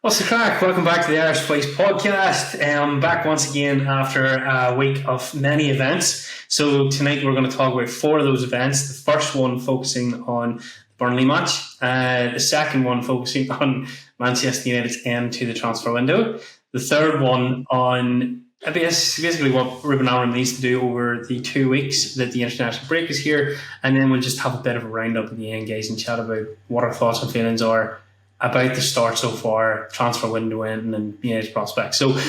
What's the crack? Welcome back to the Irish Place podcast. Back once again after a week of many events. So tonight we're going to talk about four of those events. The first one focusing on the Burnley match. The second one focusing on Manchester United's end to the transfer window. The third one on basically what Ruben Amorim needs to do over the 2 weeks that the international break is here. And then we'll just have a bit of a roundup at the end, guys, and chat about what our thoughts and feelings are about the start so far, transfer window end, and United's prospects. So,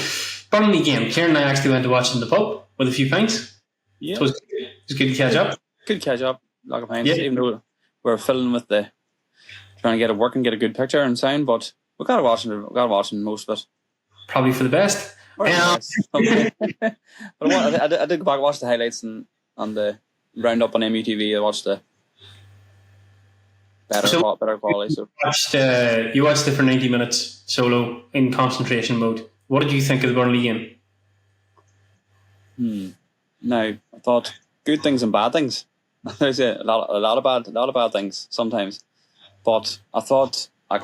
Burnley game. Kieran and I actually went to watch in the pub with a few pints. Yeah. So it was good to catch up. Good catch up. Like a pints, even though we're filling with the trying to get it working, get a good picture and sound, but we got watching most of it. Probably for the best. But I did go back and watch the highlights and on the roundup on MUTV. I watched the better quality. So you watched it for 90 minutes solo in concentration mode. What did you think of the Burnley game? Now, I thought good things and bad things. There's a lot of bad things sometimes, but I thought I'm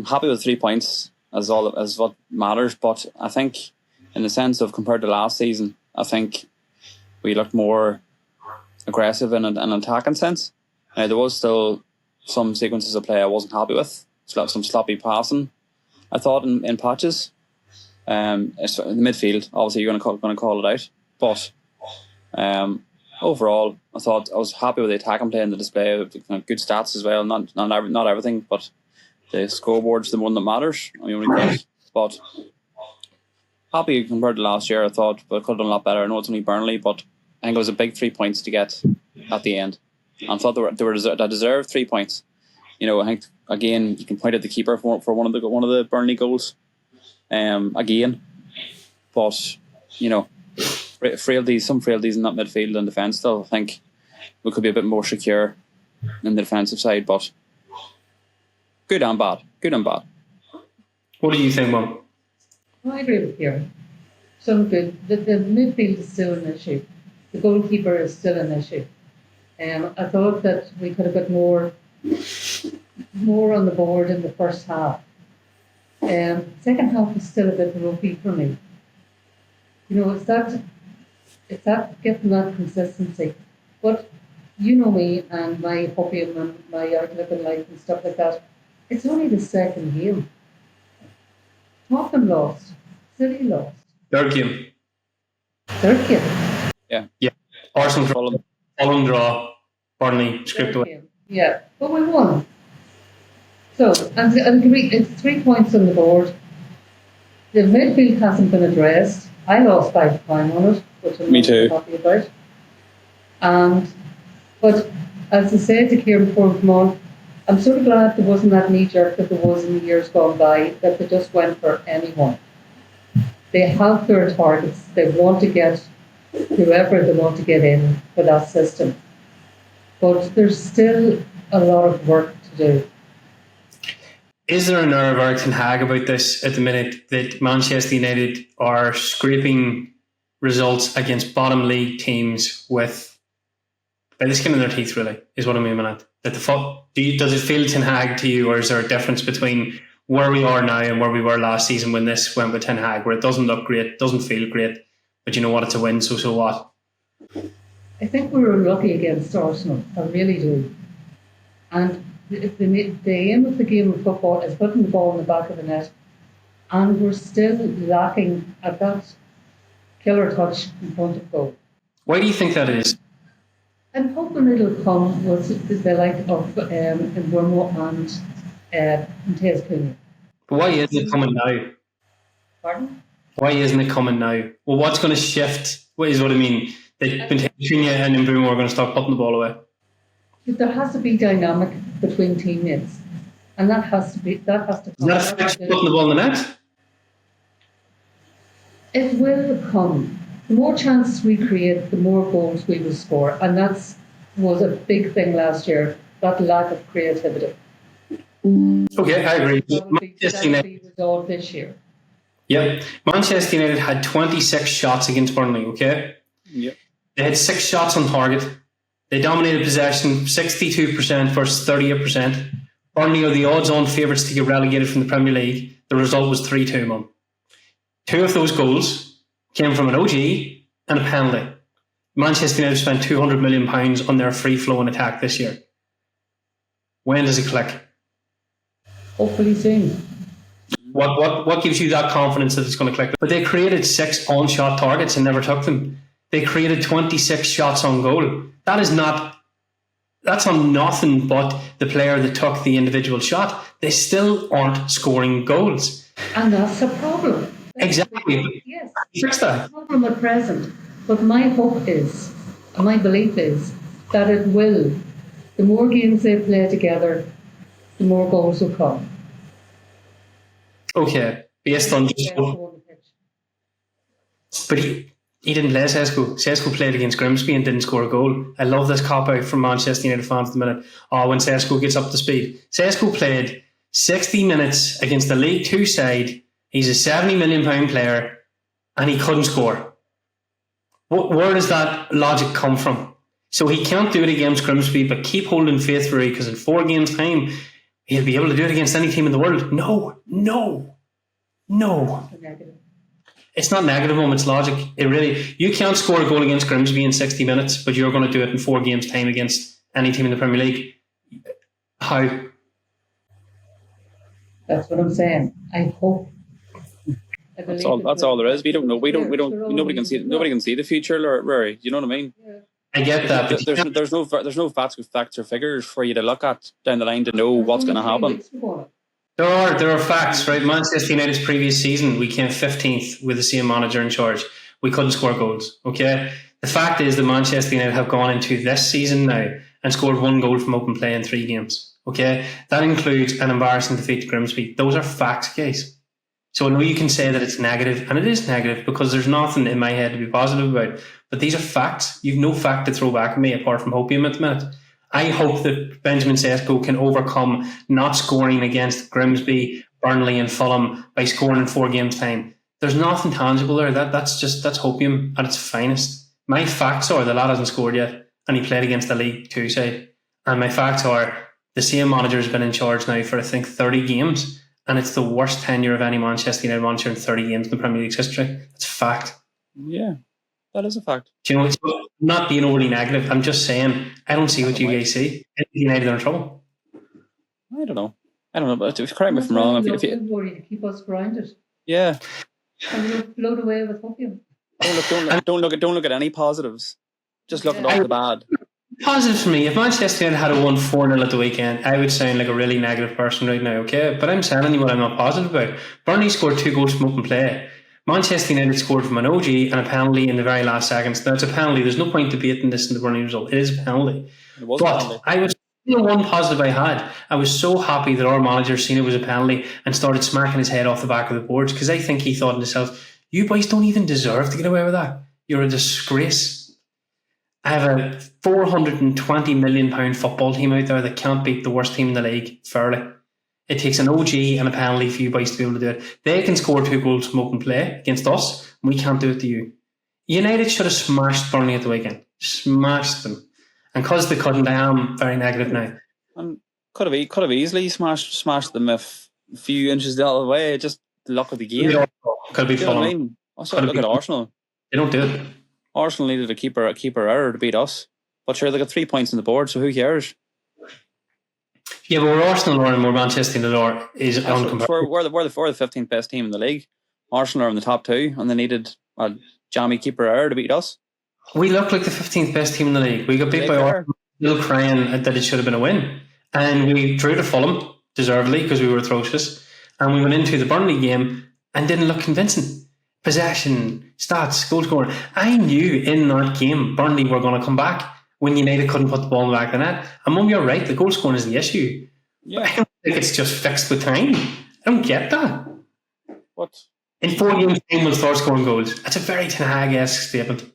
happy with 3 points as what matters. But I think in the sense of compared to last season, I think we looked more aggressive in an attacking sense. There was still some sequences of play I wasn't happy with. Some sloppy passing, I thought, in patches. In the midfield, obviously you're going to call it out. But overall, I thought I was happy with the attacking play and the display of good stats as well. Not everything, but the scoreboard's the one that matters. But happy compared to last year, I thought, but could have done a lot better. I know it's only Burnley, but I think it was a big 3 points to get at the end. I thought they deserved 3 points. I think again you can point at the keeper for one of the Burnley goals. Again, but some frailties in that midfield and defence. Still, I think we could be a bit more secure in the defensive side. But good and bad. What do you think, Mum? I agree with you. Some good. The midfield is still an issue. The goalkeeper is still an issue. I thought that we could have got more on the board in the first half. Second half was still a bit ropey for me. It's that getting that consistency. But you know me and my hopium and my outlook in life and stuff like that. It's only the second game. Tottenham lost. City lost. Third game. Yeah. Arsenal Fulham draw. Burnley script away. Yeah, but we won. So, and agree, it's 3 points on the board. The midfield hasn't been addressed. I lost £5 on it, which I'm not happy about. But as I said to Kieran before we come on, I'm sort of glad there wasn't that knee-jerk that there was in the years gone by, that they just went for anyone. They have their targets. They want to get whoever they want to get in for that system. But there's still a lot of work to do. Is there a nerve or Ten Hag about this at the minute that Manchester United are scraping results against bottom league teams with by the skin of their teeth, really, is what I'm aiming at? Does it feel Ten Hag to you, or is there a difference between where we are now and where we were last season when this went with Ten Hag, where it doesn't look great, doesn't feel great, but you know what, it's a win, so what? I think we were lucky against Arsenal. I really do. And the aim of the game of football is putting the ball in the back of the net, and we're still lacking at that killer touch in front of goal. Why do you think that is? I'm hoping it'll come with the like of Mbeumo and Matthias Cunha. But why isn't it coming now? Pardon? Why isn't it coming now? Well, what's going to shift? What is what I mean? That Cunha and Mbeumo are going to start putting the ball away. There has to be dynamic between teammates, and that has to come. Is that putting the ball in the net? It will come. The more chances we create, the more goals we will score, and that was a big thing last year. That lack of creativity. Okay, I agree. Manchester United resolved this year. Yep, Manchester United had 26 shots against Burnley. Okay. Yep. They had 6 shots on target. They dominated possession, 62% versus 38%. Burnley are the odds-on favourites to get relegated from the Premier League. The result was 3-2, man. 2 of those goals came from an OG and a penalty. Manchester United spent £200 million on their free-flowing attack this year. When does it click? Hopefully soon. What gives you that confidence that it's going to click? But they created 6 on-shot targets and never took them. They created 26 shots on goal. That's on nothing but the player that took the individual shot. They still aren't scoring goals. And that's a problem. Exactly. Yes. Fix that. It's a problem at present. But my hope is, and my belief is, that it will. The more games they play together, the more goals will come. Okay. Based on just... But he didn't play Sesko. Sesko played against Grimsby and didn't score a goal. I love this cop-out from Manchester United fans at the minute. Oh, when Sesko gets up to speed. Sesko played 60 minutes against the League 2 side. He's a £70 million player and he couldn't score. Where does that logic come from? So he can't do it against Grimsby, but keep holding faith for it, because in 4 games' time, he'll be able to do it against any team in the world. No. It's not negative, Mum, it's logic. You can't score a goal against Grimsby in 60 minutes, but you're going to do it in 4 games' time against any team in the Premier League. How? That's what I'm saying. I hope. That's all there is. We don't know. Nobody can see the future, Rory. You know what I mean? Yeah. I get that. There's no facts or figures for you to look at down the line to know what's going to happen. There are facts, right? Manchester United's previous season, we came 15th with the same manager in charge. We couldn't score goals. Okay, the fact is that Manchester United have gone into this season now and scored 1 goal from open play in 3 games. Okay, that includes an embarrassing defeat to Grimsby. Those are facts, guys. So I know you can say that it's negative, and it is negative because there's nothing in my head to be positive about. But these are facts. You've no fact to throw back at me apart from hopium at the minute. I hope that Benjamin Sesko can overcome not scoring against Grimsby, Burnley and Fulham by scoring in 4 games' time. There's nothing tangible there. That's hopium at its finest. My facts are the lad hasn't scored yet, and he played against the League 2 side. And my facts are the same manager has been in charge now for, I think, 30 games. And it's the worst tenure of any Manchester United manager in 30 games in the Premier League's history. It's a fact. Yeah, that is a fact. Do you know, it's not being overly negative. I'm just saying, I don't see what you guys see. United are in trouble. I don't know, but if correct me if I'm wrong. If you worry to keep us grounded. Yeah. And we'll float away with hopium. Don't look at any positives. Just look at all the bad. Positive for me, if Manchester United had won 4-0 at the weekend, I would sound like a really negative person right now, okay? But I'm telling you what I'm not positive about. Burnley scored 2 goals from open play. Manchester United scored from an OG and a penalty in the very last seconds. Now, it's a penalty. There's no point debating this in the Burnley result. It is a penalty. But I was the one positive I had. I was so happy that our manager seen it was a penalty and started smacking his head off the back of the boards, because I think he thought to himself, you boys don't even deserve to get away with that. You're a disgrace. I have a £420 million football team out there that can't beat the worst team in the league fairly. It takes an OG and a penalty for you boys to be able to do it. They can score 2 goals from open play against us, and we can't do it to you. United should have smashed Burnley at the weekend. Smashed them. And because they couldn't, I am very negative now. And could have easily smashed them a few inches the other way. Just the luck of the game. Could be fun. I mean? Also, look at Arsenal. They don't do it. Arsenal needed a keeper error to beat us. But sure, they got 3 points on the board, so who cares? Yeah, but where Arsenal are and where Manchester United are is uncomparable. We're the 15th best team in the league. Arsenal are in the top 2, and they needed a jammy keeper error to beat us. We look like the 15th best team in the league. We got beat by Arsenal, still crying that it should have been a win. And we drew to Fulham, deservedly, because we were atrocious. And we went into the Burnley game and didn't look convincing. Possession, stats, goal scoring. I knew in that game Burnley were going to come back when United couldn't put the ball in the back of the net. And Mum, you're right, the goal scoring is the issue. Yeah. But I don't think it's just fixed with time. I don't get that. What? In 4 games, time will start scoring goals. That's a very Ten Hag-esque statement.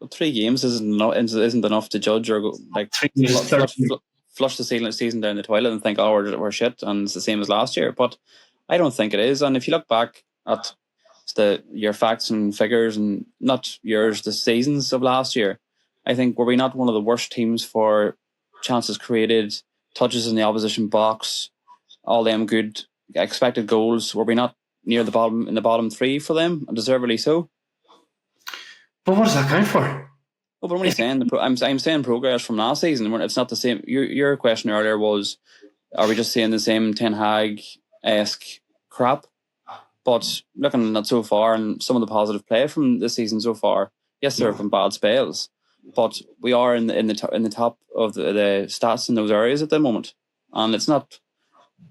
But 3 games isn't enough to judge or go, like flush the season down the toilet and think, oh, we're shit, and it's the same as last year. But I don't think it is. And if you look back at your facts and figures, and not yours, the seasons of last year, I think, were we not one of the worst teams for chances created, touches in the opposition box, all them good expected goals. Were we not near the bottom in the bottom three for them, and deservedly so? But what does that count for? Well, but I'm only saying I'm saying progress from last season. It's not the same. Your question earlier was, are we just seeing the same Ten Hag-esque crap? But looking at so far and some of the positive play from this season so far, yes, there have been bad spells, but we are in the top of the stats in those areas at the moment, and it's not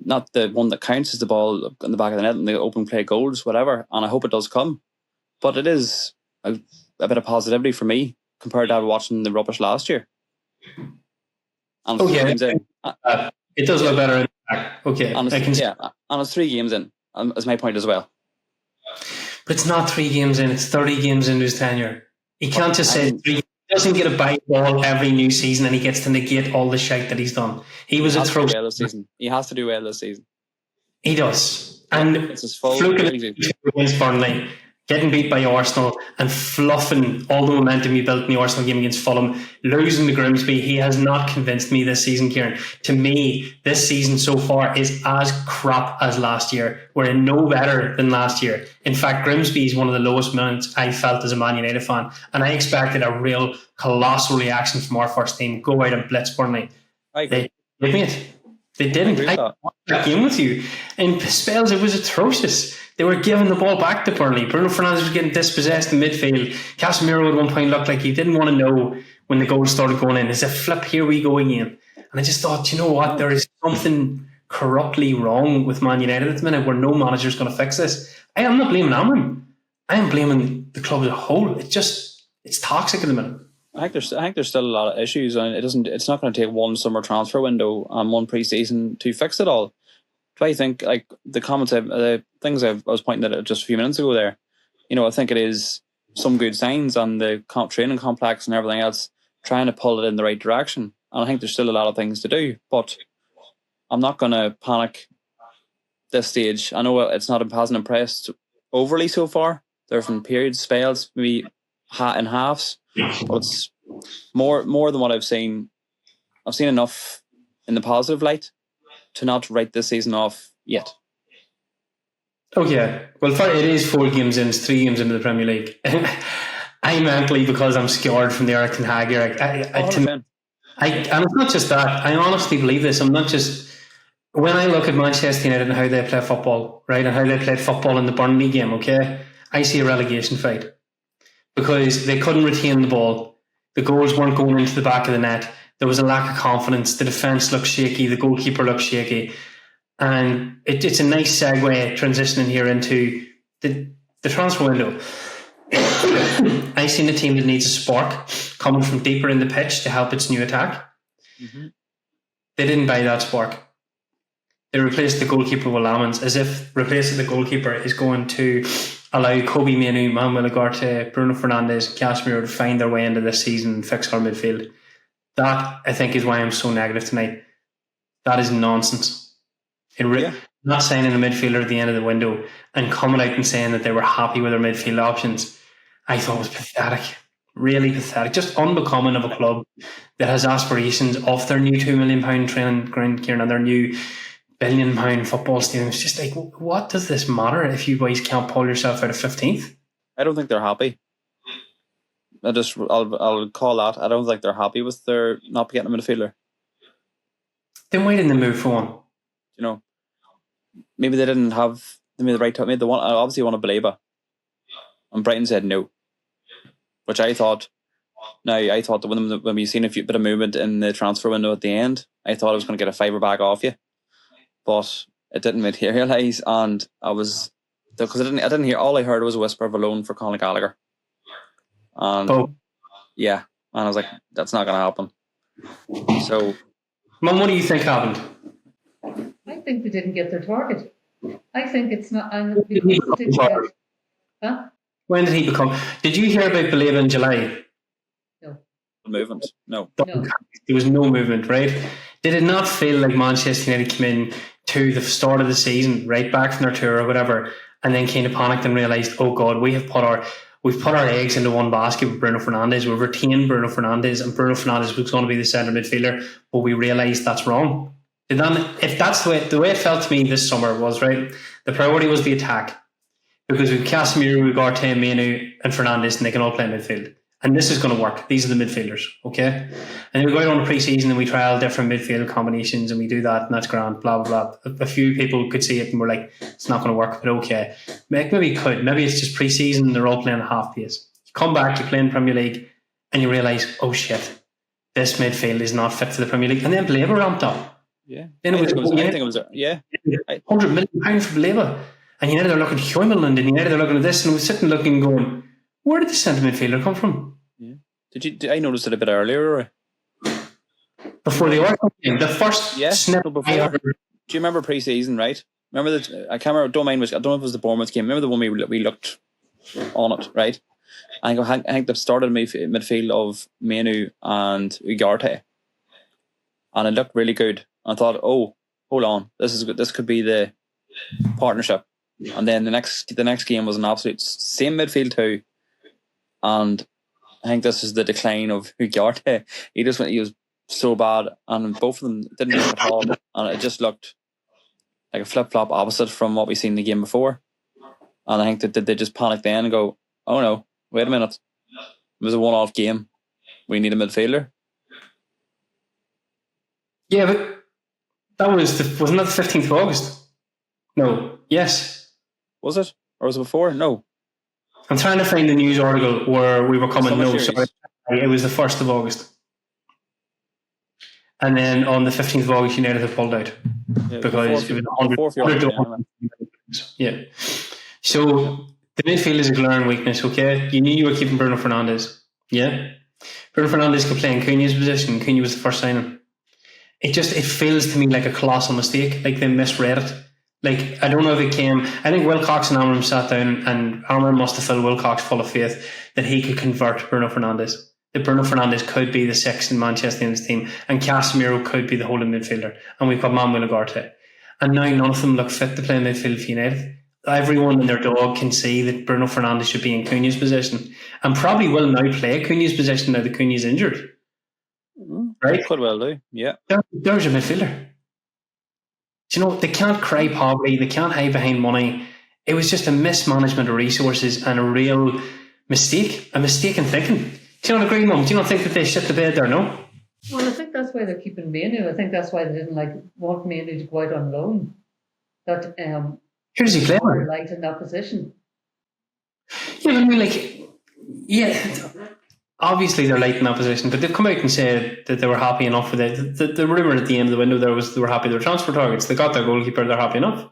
the one that counts is the ball in the back of the net and the open play goals, whatever. And I hope it does come, but it is a bit of positivity for me compared to watching the rubbish last year. And it does look better in the back. Okay, and it's 3 games in. Is my point as well. But it's not 3 games in, it's 30 games into his tenure. He can't just say 3 games. He doesn't get a bite ball every new season and he gets to negate all the shite that he's done. He has to do well this season. He has to do well this season. He does. And it's his fault. Against Burnley, getting beat by Arsenal and fluffing all the momentum he built in the Arsenal game against Fulham, losing to Grimsby, he has not convinced me this season, Kieran. To me, this season so far is as crap as last year. We're no better than last year. In fact, Grimsby is one of the lowest minutes I felt as a Man United fan, and I expected a real colossal reaction from our first team. Go out and blitz Burnley. They didn't. I watched that game with you. In spells, it was atrocious. They were giving the ball back to Burnley. Bruno Fernandes was getting dispossessed in midfield. Casemiro at one point looked like he didn't want to know when the goals started going in. It's a flip, here we go again. And I just thought, you know what? There is something corruptly wrong with Man United at the minute where no manager is going to fix this. I am not blaming Amram. I am blaming the club as a whole. It's toxic at the minute. I think there's still a lot of issues, and it's not going to take one summer transfer window and one pre-season to fix it all. But I think like the things I was pointing at just a few minutes ago there, I think it is some good signs on the training complex and everything else, trying to pull it in the right direction. And I think there's still a lot of things to do, but I'm not going to panic this stage. I know it hasn't impressed overly so far. There have been periods, spells, maybe in halves, but it's more than what I've seen. I've seen enough in the positive light to not write this season off yet. Oh yeah, well, it is 4 games in, it's 3 games into the Premier League. I mentally, because I'm scared from the Eric Ten Hag era. And it's not just that. I honestly believe this. I'm not just. When I look at Manchester United and how they play football, right, and how they played football in the Burnley game, okay, I see a relegation fight because they couldn't retain the ball. The goals weren't going into the back of the net. There was a lack of confidence. The defence looked shaky. The goalkeeper looked shaky. And it's a nice segue transitioning here into the transfer window. I seen a team that needs a spark coming from deeper in the pitch to help its new attack. Mm-hmm. They didn't buy that spark. They replaced the goalkeeper with Lamans, as if replacing the goalkeeper is going to allow Kobe Mainoo, Manuel Ugarte, Bruno Fernandes, Casemiro to find their way into this season and fix our midfield. That, I think, is why I'm so negative tonight. That is nonsense. Not signing a midfielder at the end of the window and coming out and saying that they were happy with their midfield options, I thought was pathetic. Really pathetic. Just unbecoming of a club that has aspirations of their new £2 million training ground, Kieran, and their new £1 billion football stadium. It's just like, what does this matter if you boys can't pull yourself out of 15th? I don't think they're happy. I'll call that. I don't think they're happy with their not getting a midfielder. Then why didn't they move for one? Maybe they didn't have the right time. They obviously want to Baleba, and Brighton said no, which I thought. Now I thought that when we seen a bit of movement in the transfer window at the end, I thought I was going to get a fiver back off you, but it didn't materialise, and I was because I didn't hear. All I heard was a whisper of a loan for Conor Gallagher, and yeah, and I was like, that's not going to happen. So, Mum, what do you think happened? I think they didn't get their target. I think it's not. When did he become? Did you hear about Baleba in July? No. Movement? No. There was no movement, right? Did it not feel like Manchester United came in to the start of the season, right back from their tour or whatever, and then kind of panicked and realised, oh God, we have put we've put our eggs into one basket with Bruno Fernandes. We've retained Bruno Fernandes, and Bruno Fernandes was going to be the centre midfielder, but we realised that's wrong. And then, if that's the way it felt to me this summer was, right, the priority was the attack. Because we've Casemiro, Ugarte, Menu, and Fernandes, and they can all play midfield. And this is going to work. These are the midfielders, okay? And we go out on the pre-season and we trial different midfield combinations and we do that and that's grand, blah, blah, blah. A few people could see it and were like, it's not going to work, but okay. Maybe it could. Maybe it's just pre-season and they're all playing at half pace. You come back, you play in Premier League and you realise, oh shit, this midfield is not fit for the Premier League. And then Blaber ramped up. Yeah. Then I think it was £100 million for Blaber. And United are looking at Huijmelland and United are looking at this and we're sitting looking going, where did the centre midfielder come from? Yeah. Did I notice it a bit earlier? Before the Arsenal game, the first snip before. Do you remember pre-season, right? Remember that? I can't remember. I don't know if it was the Bournemouth game. Remember the one we looked on it, right? I think the start of the midfield of Menu and Ugarte, and it looked really good. I thought, oh, hold on, this is good. This could be the partnership. And then the next game was an absolute same midfield too, and I think this is the decline of Ugarte. He was so bad, and both of them didn't look at all, and it just looked like a flip flop opposite from what we seen in the game before. And I think that they just panicked then and go, "Oh no, wait a minute, it was a one-off game. We need a midfielder." Yeah, but that wasn't that the 15th of August? No. Yes. Was it? Or was it before? No. I'm trying to find the news article where we were coming. No, sorry. It was the 1st of August. And then on the 15th of August, United had pulled out. Yeah, because it was 100. Yeah. So the midfield is a glaring weakness, okay? You knew you were keeping Bruno Fernandes. Yeah? Bruno Fernandes could play in Cunha's position. Cunha was the first signing. It feels to me like a colossal mistake. Like they misread it. Like, I don't know if it came. I think Wilcox and Amram sat down and Amram must have filled Wilcox full of faith that he could convert Bruno Fernandes. That Bruno Fernandes could be the sixth in Manchester United's team and Casemiro could be the holding midfielder. And we've got Manuel Ugarte. And now none of them look fit to play midfield for United. Everyone and their dog can see that Bruno Fernandes should be in Cunha's position and probably will now play Cunha's position now that Cunha's injured. Right? Could well do, yeah. There's a midfielder. You know, they can't cry poverty, they can't hide behind money. It was just a mismanagement of resources and a real mistake, a mistake in thinking. Do you not agree, Mum? Do you not think that they shit the bed there, no? Well, I think that's why they're keeping Manu. I think that's why they didn't want Manu to go out on loan. That who does he play with? Light in that position. Yeah, but I mean, obviously they're light in that position, but they've come out and said that they were happy enough with it. The rumour at the end of the window there was they were happy with their transfer targets. They got their goalkeeper, they're happy enough.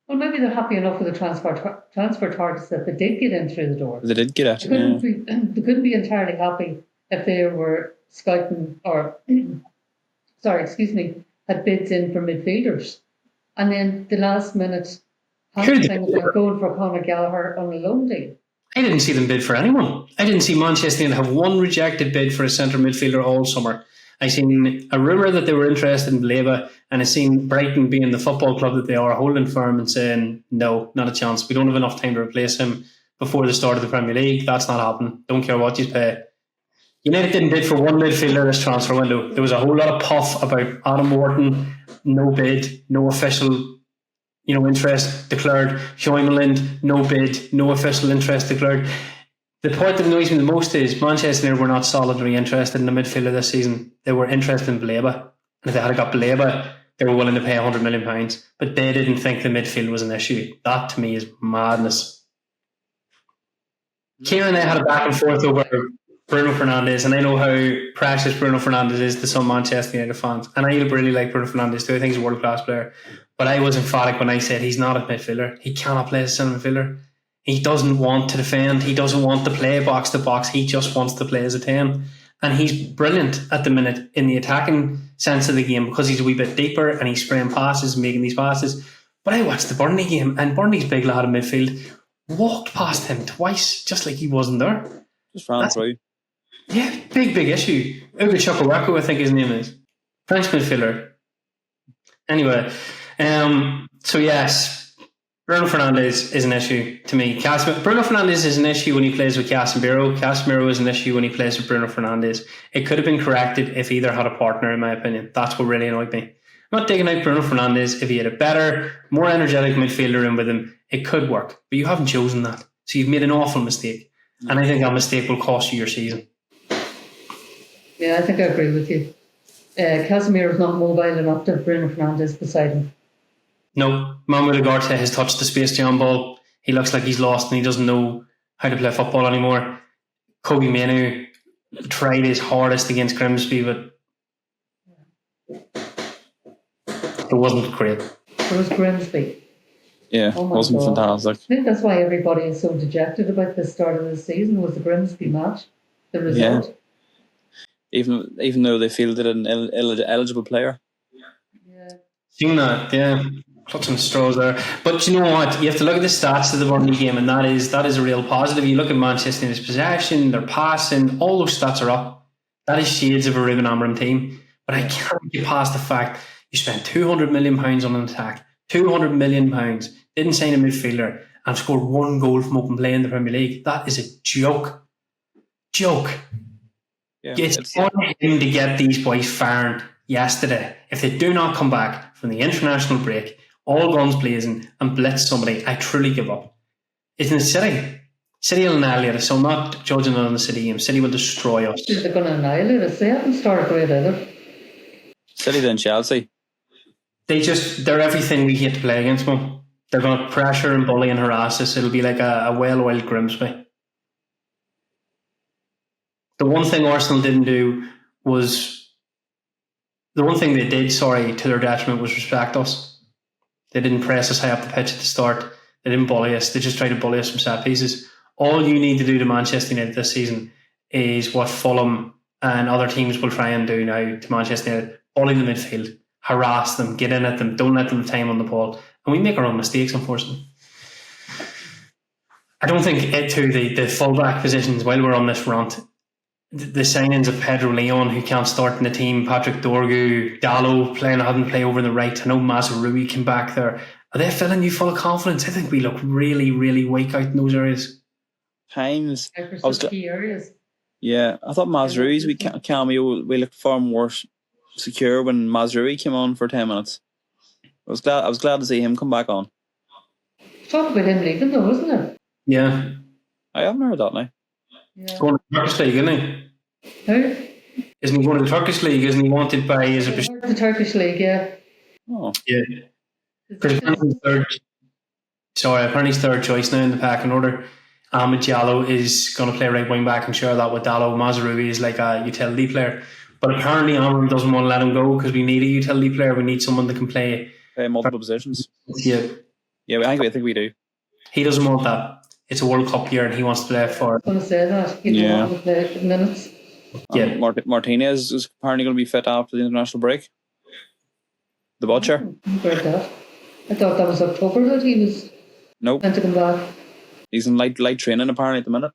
Well, maybe they're happy enough with the transfer targets that they did get in through the door. They did get it. They couldn't be entirely happy if they were scouting or, had bids in for midfielders. And then the last minute, thing about going for Conor Gallagher on a loan deal. I didn't see them bid for anyone. I didn't see Manchester United have one rejected bid for a centre midfielder all summer. I seen a rumour that they were interested in Blaber, and I seen Brighton being the football club that they are holding firm and saying, no, not a chance. We don't have enough time to replace him before the start of the Premier League. That's not happening. Don't care what you pay. United didn't bid for one midfielder this transfer window. There was a whole lot of puff about Adam Wharton, no bid, no official interest declared. Huijmelland, no bid, no official interest declared. The part that annoys me the most is Manchester United were not solidly interested in the midfielder this season. They were interested in Blaber. And if they had got Blaber, they were willing to pay £100 million. But they didn't think the midfield was an issue. That to me is madness. Kieran and I had a back and forth over Bruno Fernandes, and I know how precious Bruno Fernandes is to some Manchester United fans. And I really like Bruno Fernandes too. I think he's a world-class player. But I was emphatic when I said he's not a midfielder. He cannot play as a centre midfielder. He doesn't want to defend. He doesn't want to play box to box. He just wants to play as a 10. And he's brilliant at the minute in the attacking sense of the game because he's a wee bit deeper and he's spraying passes and making these passes. But I watched the Burnley game and Burnley's big lad in midfield walked past him twice just like he wasn't there. Just ran through. Yeah, big issue. Ugo Chukwuemeka, I think his name is. French midfielder. Anyway, so yes, Bruno Fernandes is an issue to me. Bruno Fernandes is an issue when he plays with Casemiro. Casemiro is an issue when he plays with Bruno Fernandes. It could have been corrected if either had a partner, in my opinion. That's what really annoyed me. I'm not taking out Bruno Fernandes. If he had a better, more energetic midfielder in with him, it could work. But you haven't chosen that. So you've made an awful mistake. And I think that mistake will cost you your season. Yeah, I think I agree with you. Casemiro is not mobile enough to have Bruno Fernandes beside him. No, Mamadou Ugarte has touched the Space Jam ball. He looks like he's lost and he doesn't know how to play football anymore. Kobe Mainoo tried his hardest against Grimsby, but it wasn't great. It was Grimsby. Yeah, it wasn't fantastic. I think that's why everybody is so dejected about the start of the season, was the Grimsby match, the result. Yeah. Even though they fielded an eligible player. Yeah. Seeing that, yeah. Clutching straws there. But you know what? You have to look at the stats of the Burnley game, and that is a real positive. You look at Manchester United's possession, their passing, all those stats are up. That is shades of a Ruben Amorim team. But I can't get past the fact you spent £200 million on an attack, £200 million, didn't sign a midfielder, and scored 1 goal from open play in the Premier League. That is a joke. Yeah, it's on him to get these boys firing yesterday. If they do not come back from the international break, all guns blazing, and blitz somebody, I truly give up. Isn't it City? City will annihilate us, so I'm not judging it on the City game. City will destroy us. They're going to annihilate us. They haven't started great either. City then Chelsea. They're everything we hate to play against them. They're going to pressure and bully and harass us. It'll be like a well-oiled Grimsby. The one thing Arsenal didn't do was... The one thing they did, to their detriment, was respect us. They didn't press us high up the pitch at the start. They didn't bully us. They just tried to bully us from set pieces. All you need to do to Manchester United this season is what Fulham and other teams will try and do now to Manchester United. Bully the midfield. Harass them. Get in at them. Don't let them have time on the ball. And we make our own mistakes, unfortunately. I don't think the fullback positions, while we're on this rant, the signings of Pedro Leon, who can't start in the team, Patrick Dorgu, Dallo having to play over on the right. I know Mazraoui came back there. Are they filling you full of confidence? I think we look really, really weak out in those areas. Times. Key areas. Yeah, I thought Mazraoui's cameo, we looked far more secure when Mazraoui came on for 10 minutes. I was glad to see him come back on. Talk about him leaving though, wasn't it? Yeah. I haven't heard that now. Yeah. He's going to the Turkish League, isn't he? Who? Isn't he going to the Turkish League? Isn't he wanted by... The Turkish League, yeah. Oh. Yeah. Apparently he's third choice now in the packing order. Ahmed Diallo is going to play right wing back and share that with Dallo. Mazraoui is like a utility player. But apparently Amorim doesn't want to let him go because we need a utility player. We need someone that can play multiple positions. Yeah. Yeah, I think we do. He doesn't want that. It's a World Cup year and he wants to play for... I was going to say that. He doesn't want to play minutes. Yeah. Martinez is apparently going to be fit after the international break. The Butcher. I thought that was October that he was meant to come back. He's in light training apparently at the minute.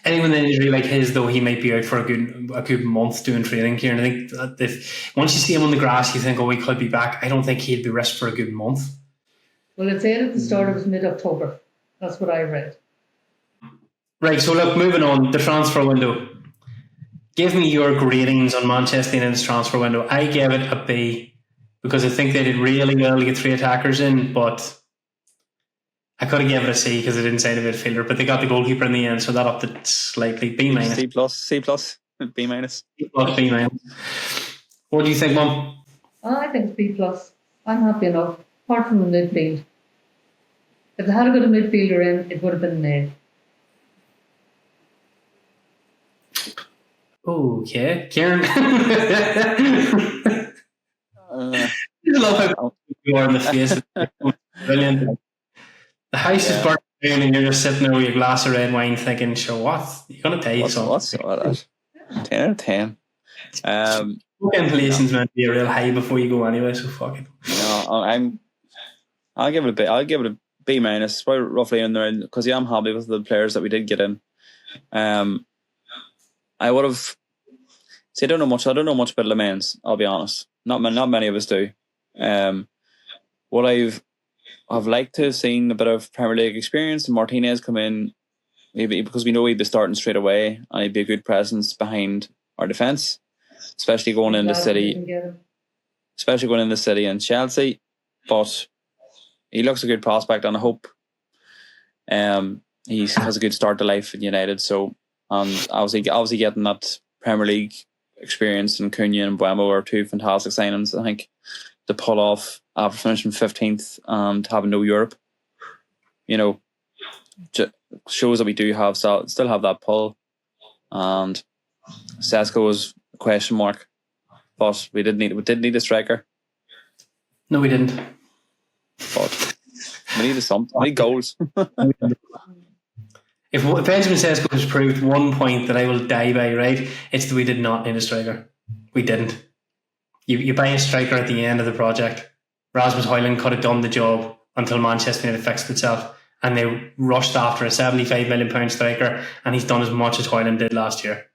Anyone with an injury like his, though, he might be out for a good month doing training here. And I think that if once you see him on the grass, you think, oh, he could be back. I don't think he'd be risked for a good month. Well, it said at the start it was mid-October. That's what I read. Right, so look, moving on, the transfer window. Give me your gradings on Manchester United's transfer window. I gave it a B because I think they did really well to get 3 attackers in, but I could have given it a C because they didn't sign a midfielder, but they got the goalkeeper in the end, so that upped it slightly. B minus. C plus, B minus. C plus, B minus. What do you think, Mum? I think it's B plus. I'm happy enough, apart from the midfield. If they had a good midfielder in, it would have been an A. Okay, Kieran. I love how you are in the face. Brilliant. The house is burning down and you're just sitting there with a glass of red wine thinking, sure, what? You're going to take something. What's that? 10 out of 10. Ventilation's meant to be a real high before you go anyway, so fuck it. No, I'll give it a B. I'll give it a B minus, probably roughly in there, because I'm happy with the players that we did get in. I would have. See, I don't know much about Le Mans. I'll be honest. Not many of us do. What I've I've liked to have seen a bit of Premier League experience and Martinez come in, maybe because we know he'd be starting straight away and he'd be a good presence behind our defence, especially going into City, and Chelsea. But he looks a good prospect, and I hope he has a good start to life in United. So, and obviously getting that Premier League experience in Cunha and Buemo are two fantastic signings, I think, to pull off after finishing 15th and having no Europe. Shows that we do have still have that pull. And Sesko was a question mark, but we did need a striker. No, we didn't. But we needed something. We need goals. If Benjamin Sesko has proved one point that I will die by, right, it's that we did not need a striker. We didn't. You buy a striker at the end of the project. Rasmus Højlund could have done the job until Manchester United fixed itself, and they rushed after a £75 million striker, and he's done as much as Højlund did last year.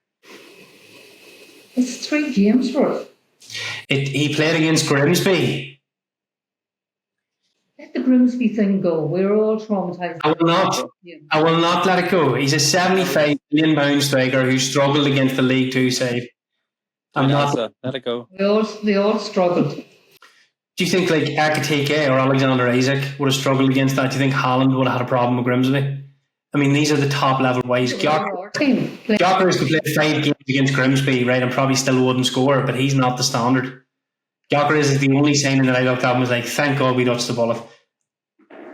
It's 3 games worth. He played against Grimsby. Let the Grimsby thing go. We're all traumatised. I will not let it go. He's a £75 million striker who struggled against the League Two side. Let it go. They all struggled. Do you think like Akateke or Alexander Isaac would have struggled against that? Do you think Haaland would have had a problem with Grimsby? I mean, these are the top level boys. Gyökeres could play 5 games against Grimsby, right, and probably still wouldn't score, but he's not the standard. Gyökeres is the only signing that I looked at and was like, thank God we dodged the bullet.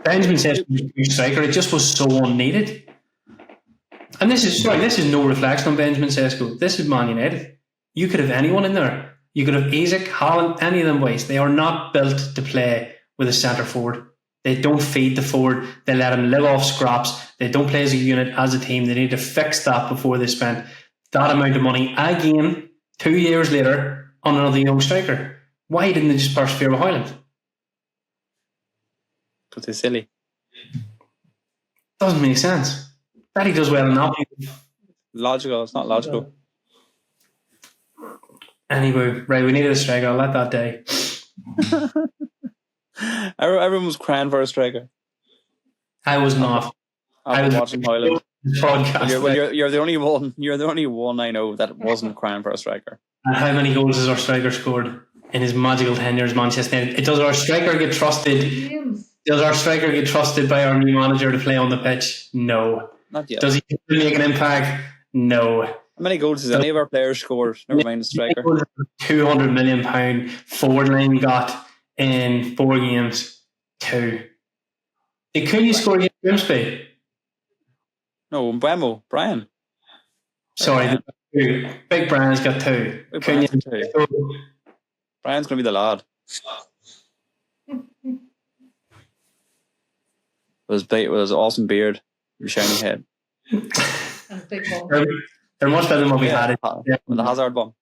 Benjamin says striker, it just was so unneeded. And this is no reflection on Benjamin Sesko. This is Man United. You could have anyone in there. You could have Isaac, Haaland, any of them boys. They are not built to play with a centre forward. They don't feed the forward. They let him live off scraps. They don't play as a unit, as a team. They need to fix that before they spend that amount of money again 2 years later on another young striker. Why didn't they just persevere with Højlund? Because they're silly. Doesn't make sense. That he does well enough. Logical. It's not logical. Anyway, right, we needed a striker. I'll let that die. Everyone was crying for a striker. I was not. I was watching Højlund. Podcast. You're the only one. You're the only one I know that wasn't crying for a striker. And how many goals has our striker scored in his magical tenure as Manchester United? Does our striker get trusted? Does our striker get trusted by our new manager to play on the pitch? No. Not yet. Does he make an impact? No. How many goals has any of our players scored? Never mind the striker. £200 million forward line got in 4 games. 2. Did Cunha score against Grimsby? No, Buemo, Brian. Sorry, Big Brian's got 2. Brian's got 2. Brian's going to be the lad. With his awesome beard, your shiny head. They're much better than what we had. With the Hazard bomb.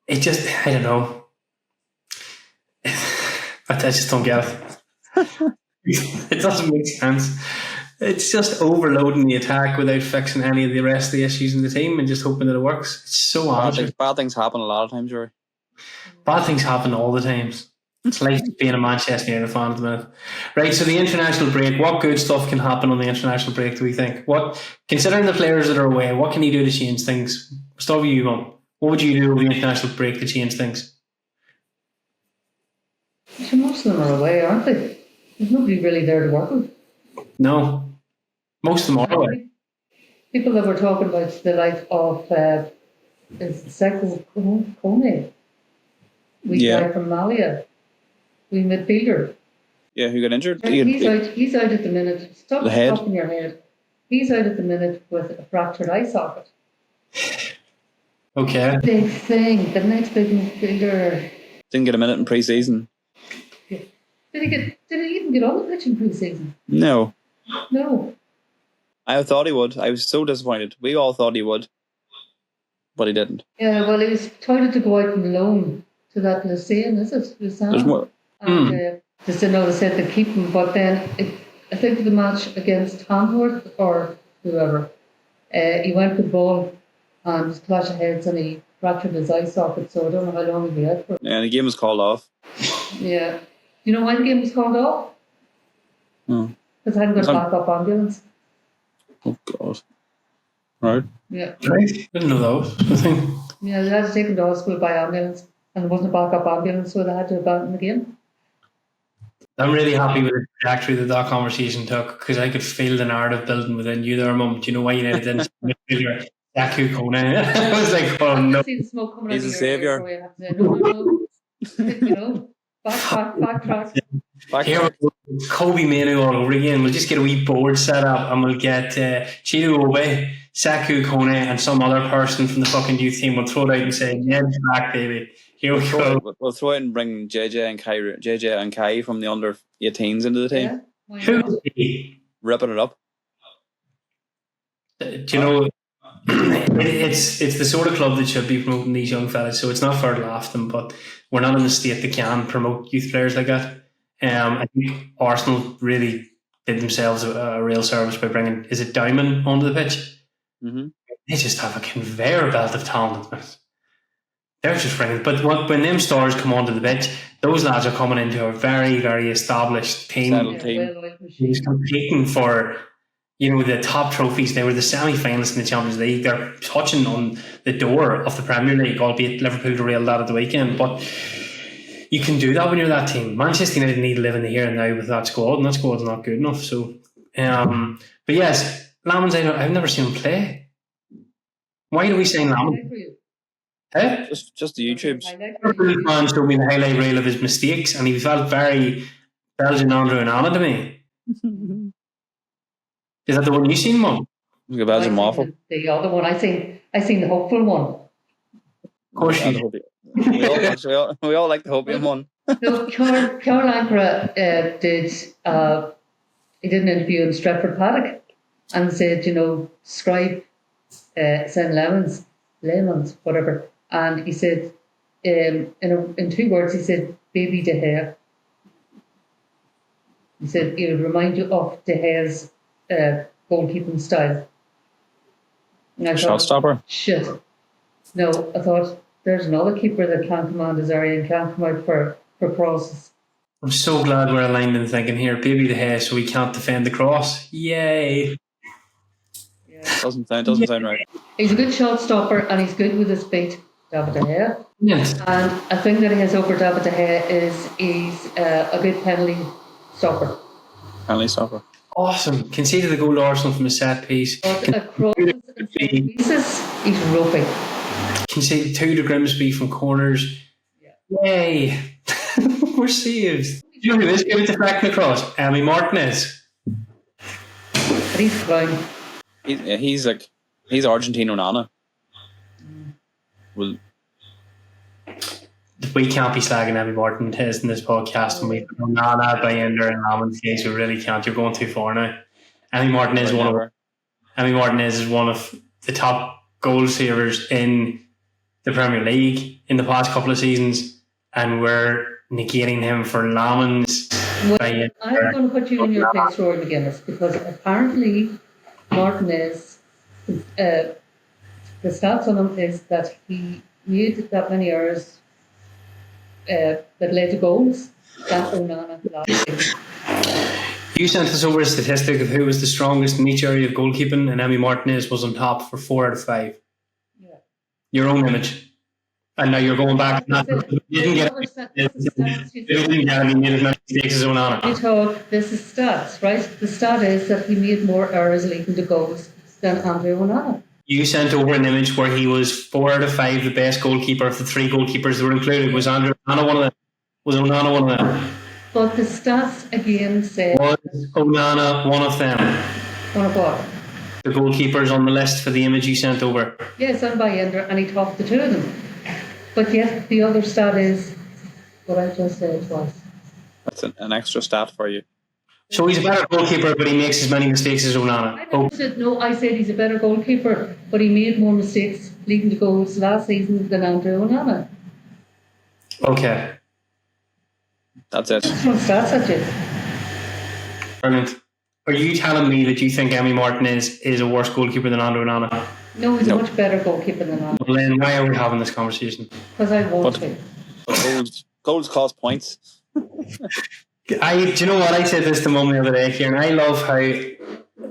It just, I don't know. I just don't get it. It doesn't make sense. It's just overloading the attack without fixing any of the rest of the issues in the team and just hoping that it works. It's so amateur. Bad things happen a lot of times, Rory. Bad things happen all the times. It's like being a Manchester United fan at the minute. Right, so the international break, what good stuff can happen on the international break, do we think? Considering the players that are away, what can you do to change things? Start with you, Mum. What would you do over the international break to change things? Most of them are away, aren't they? There's nobody really there to work with. No. Most of them are away. People that we're talking about, the like of Sekou Kone. We guy from Malia. We midfielder. Yeah, who got injured? He's out at the minute. Stop in your head. He's out at the minute with a fractured eye socket. Okay. Big thing. The next big midfielder. Didn't get a minute in pre-season. Did he even get on the pitch in pre-season? No. I thought he would. I was so disappointed. We all thought he would. But he didn't. Yeah, well, he was touted to go out on loan to that Lucien, is it? There's more. And just didn't know they said to keep him. But then, I think the match against Hanworth or whoever, he went with the ball and was clash of heads and he fractured his eye socket, so I don't know how long he'll be out for. Yeah, and the game was called off. Yeah. you know why the game was called off? No. Because I hadn't got a backup ambulance. Oh God. Right. Yeah. Right. Didn't know that was the thing. Yeah, they had to take him to hospital by ambulance, and there wasn't a backup ambulance, so they had to abandon the game. I'm really happy with the trajectory that conversation took because I could feel the narrative building within you there, Mum. Do you know why United didn't midfielder Yaku Kone? I was like, oh I no. could see the smoke coming He's out a of your ear, saviour. so you have to say, no. You know, backtrack. Here we go. Kobe Manu all over again. We'll just get a wee board set up and we'll get Chidu Obe, Saku Kone, and some other person from the fucking youth team. We'll throw it out and say, Ned's back, baby. Here we go. We'll throw it and bring JJ and Kai from the under 18s into the team. Yeah, why Who not? is he? Ripping it up. Do you know, it's the sort of club that should be promoting these young fellas, so it's not fair to laugh them, but we're not in the state that can promote youth players like that. I think Arsenal really did themselves a real service by bringing, is it Diamond onto the pitch? Mm-hmm. They just have a conveyor belt of talent. They're just bringing, but when them stars come onto the pitch, those lads are coming into a very, very established team. Settled team. He's competing for, the top trophies. They were the semi-finalists in the Champions League. They're touching on the door of the Premier League, albeit Liverpool derailed that at the weekend. But you can do that when you're that team. Manchester United need to live in the here and now with that squad, and that squad's not good enough. So, but yes, Lamans, I've never seen him play. Why do we say Lamans? Eh? Just the YouTubes. Liverpool fans showed me the highlight reel of his mistakes, and he felt very Belgian Andrew and Anna to me. Is that the one you seen, Mum? The Belgian waffle. The other one, I seen the hopeful one. Of course you did. We all like the Hopium one. So Carol Ankara did an interview in Stratford Paddock and said, scribe send lemons, whatever. And he said, in 2 words, he said, baby De Gea. He said, it would remind you of De Gea's goalkeeping style. Shot stopper. Shit. No, I thought, there's another keeper that can't command his area and can't come out for crosses. I'm so glad we're aligned in thinking here, baby De Gea, so we can't defend the cross. Yay. Yeah. Doesn't sound right. He's a good shot stopper and he's good with his feet, David De Gea. Yes. And a thing that he has over David De Gea is he's a good penalty stopper. Penalty stopper. Awesome. Conceded the goal to Arsenal from a set piece. But across and set pieces, he's roping. Conceded 2 to Grimsby from corners. Yeah. Yay. We're saved. Do you know who is good at deflecting across? Emi Martinez. But he's clown. He's Argentine Onana. Well, we can't be slagging Emi Martinez in this podcast and we put Onana, Bayender and Laman's case. We really can't. You're going too far now. Emi Martinez is one of the top goal savers in the Premier League in the past couple of seasons, and we're negating him for Lamans. Well, I'm going to put you in your place, Rory McGuinness, because apparently Martinez, the stats on him is that he made that many errors that led to goals that Onana last season. You sent us over a statistic of who was the strongest in each area of goalkeeping, and Emi Martinez was on top for 4 out of 5. Yeah. Your own image. And now you're going back. You didn't get any made as many mistakes as Onana. This is stats, right? The stat is that he made more errors leading to goals than Andrea Onana. You sent over an image where he was 4 out of 5 the best goalkeeper of the 3 goalkeepers that were included. Was Andrea Onana one of them? Was Onana one of them? But the stats again say... Was Onana one of them? One of what? The goalkeepers on the list for the image you sent over. Yes, and Bayender, and he topped the 2 of them. But yet the other stat is what I just said was. That's an extra stat for you. So he's a better goalkeeper, but he makes as many mistakes as Onana. I said he's a better goalkeeper, but he made more mistakes leading to goals last season than Andrea Onana. Okay. That's it. That's at you. Brilliant. Are you telling me that you think Emi Martinez is a worse goalkeeper than Andrea Onana? No, he's a much better goalkeeper than Onana. Well, then why are we having this conversation? Because I want to. Goals cost points. Do you know what? I said this to Mum the other day here, and I love how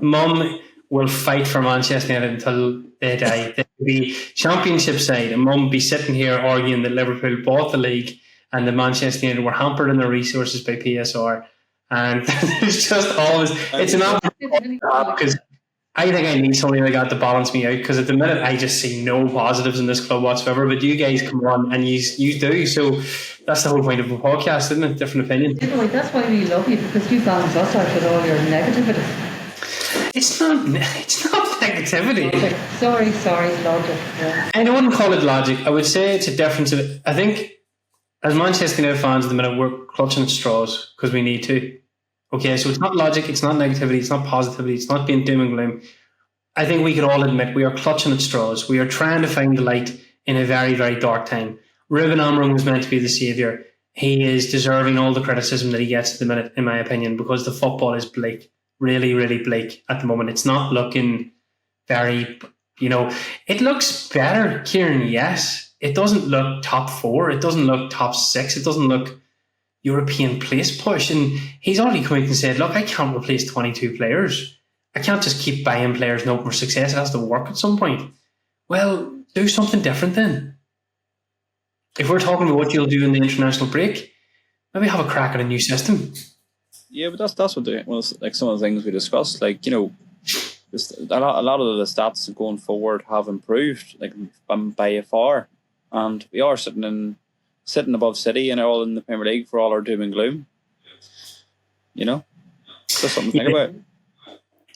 Mum will fight for Manchester United until they die. They will be championship side, and Mum be sitting here arguing that Liverpool bought the league and the Manchester United were hampered in their resources by PSR. And there's just always it's an because I think I need something like that to balance me out, because at the minute I just see no positives in this club whatsoever. But you guys come on and you do, so that's the whole point of a podcast, isn't it? Different opinion. Anyway, that's why we love you, because you balance us out with all your negativity. It's not negativity. Logic. Sorry, logic. Yeah. I wouldn't call it logic. I would say it's a difference of. I think as Manchester United fans at the minute, we're clutching at straws because we need to. Okay, so it's not logic, it's not negativity, it's not positivity, it's not being doom and gloom. I think we could all admit we are clutching at straws. We are trying to find the light in a very, very dark time. Ruben Amorim was meant to be the saviour. He is deserving all the criticism that he gets at the minute, in my opinion, because the football is bleak. Really, really bleak at the moment. It's not looking very, it looks better, Kieran, yes. It doesn't look top 4, it doesn't look top 6, it doesn't look European place push, and he's already come out and said, look, I can't replace 22 players. I can't just keep buying players and hope for success. It has to work at some point. Well, do something different then. If we're talking about what you'll do in the international break, maybe have a crack at a new system. Yeah, but that's what like some of the things we discussed, like, a lot of the stats going forward have improved, like by far, and we are sitting above City and all in the Premier League for all our doom and gloom. Just something to think about.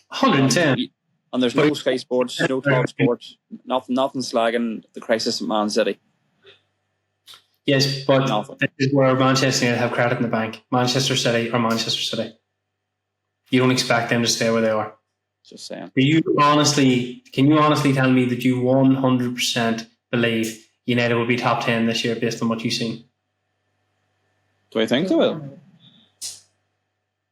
110. And there's no Sky Sports, no Talk Sports, nothing slagging the crisis at Man City. Yes, but this is where Manchester United have credit in the bank. Manchester City or Manchester City. You don't expect them to stay where they are. Just saying. Can you honestly tell me that you 100% believe United will be top 10 this year based on what you've seen? Do I think they will?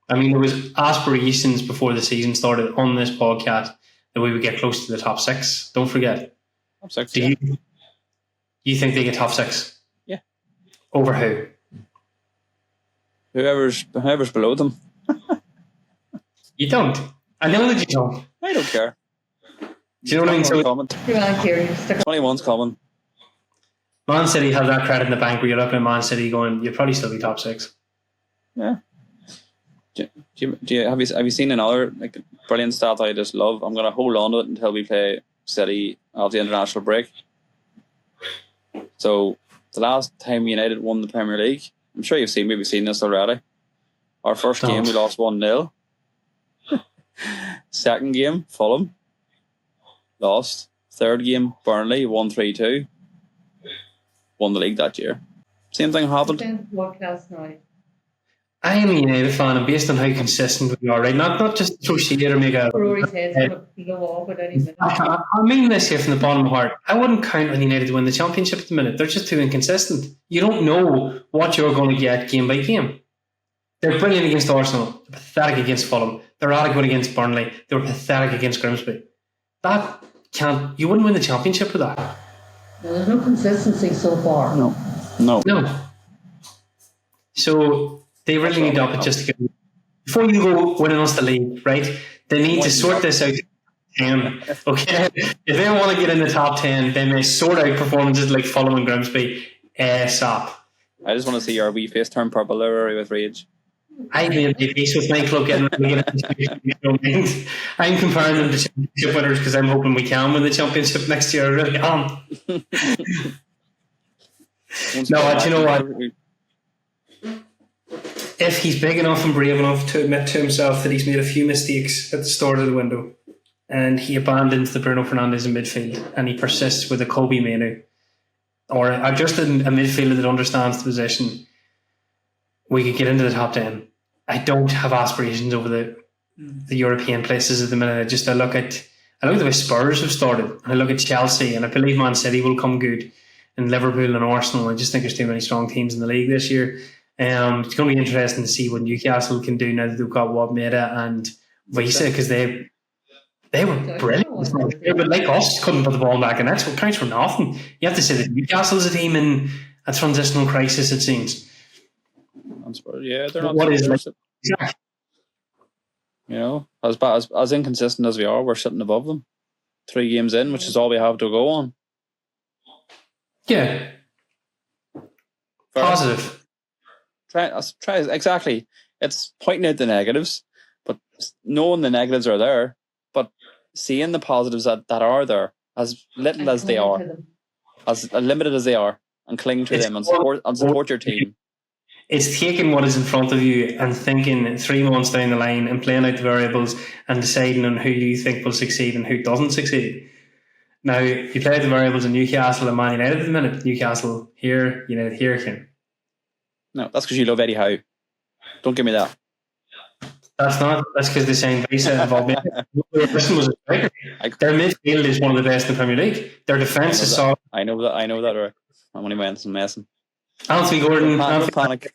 I mean, there was aspirations before the season started on this podcast that we would get close to the top 6. Don't forget. Top 6. Do you think they get top 6? Yeah. Over who? Whoever's below them. You don't. I know that you don't. I don't care. Do you know what I mean? So, 21's coming. Man City have that credit in the bank where you're looking at Man City going, you'll probably still be top 6. Yeah. Have you seen another brilliant stat I just love? I'm going to hold on to it until we play City of the international break. So the last time United won the Premier League, I'm sure you've seen this already. Our first game we lost 1-0. Second game, Fulham, lost. Third game, Burnley, 1-3-2. Won the league that year. Same thing happened. I am a United fan, and based on how consistent we are, right? Not just associate or make a. I mean this here from the bottom of my heart. I wouldn't count on United to win the championship at the minute. They're just too inconsistent. You don't know what you're going to get game by game. They're brilliant against Arsenal. They're pathetic against Fulham. They're adequate against Burnley. They were pathetic against Grimsby. You wouldn't win the championship with that. No, there's no consistency so far. No. So they really need to up it just to get before you go winning us the league, right? They need to sort this out. Okay, if they want to get in the top 10, then they sort out performances like Fulham and Grimsby ASAP. I just want to see your wee face turn purple there with rage. I made a face with my club getting I'm comparing them to championship winners because I'm hoping we can win the championship next year. I really am. No, do you know what? If he's big enough and brave enough to admit to himself that he's made a few mistakes at the start of the window, and he abandons the Bruno Fernandes in midfield, and he persists with a Kobe Mainoo, or just a midfielder that understands the position, we could get into the top 10. I don't have aspirations over the European places at the minute. I look at the way Spurs have started, and I look at Chelsea, and I believe Man City will come good, and Liverpool and Arsenal. I just think there's too many strong teams in the league this year. It's going to be interesting to see what Newcastle can do now that they've got Wabmeda and Visa, because they were brilliant. But like us, couldn't put the ball back, and that's what counts for nothing. You have to say that Newcastle's a team in a transitional crisis, it seems. Yeah, they're not. What is They're, like? you know, as inconsistent as we are, we're sitting above them. 3 games in, which is all we have to go on. Yeah. Fair. Positive. Try exactly. It's pointing out the negatives, but knowing the negatives are there, but seeing the positives that are there, as little as they are, as limited as they are, and cling to them and support your team. It's taking what is in front of you and thinking 3 months down the line and playing out the variables and deciding on who you think will succeed and who doesn't succeed. Now, you play out the variables in Newcastle and Man United at the minute. Newcastle here, United here, Kim. No, that's because you love Eddie Howe. Don't give me that. That's not. That's because they signed Visa involved. Listen, was a striker. Their midfield is one of the best in the Premier League. Their defence is solid. I know that. Right. I'm only messing. Anthony Gordon. Don't panic.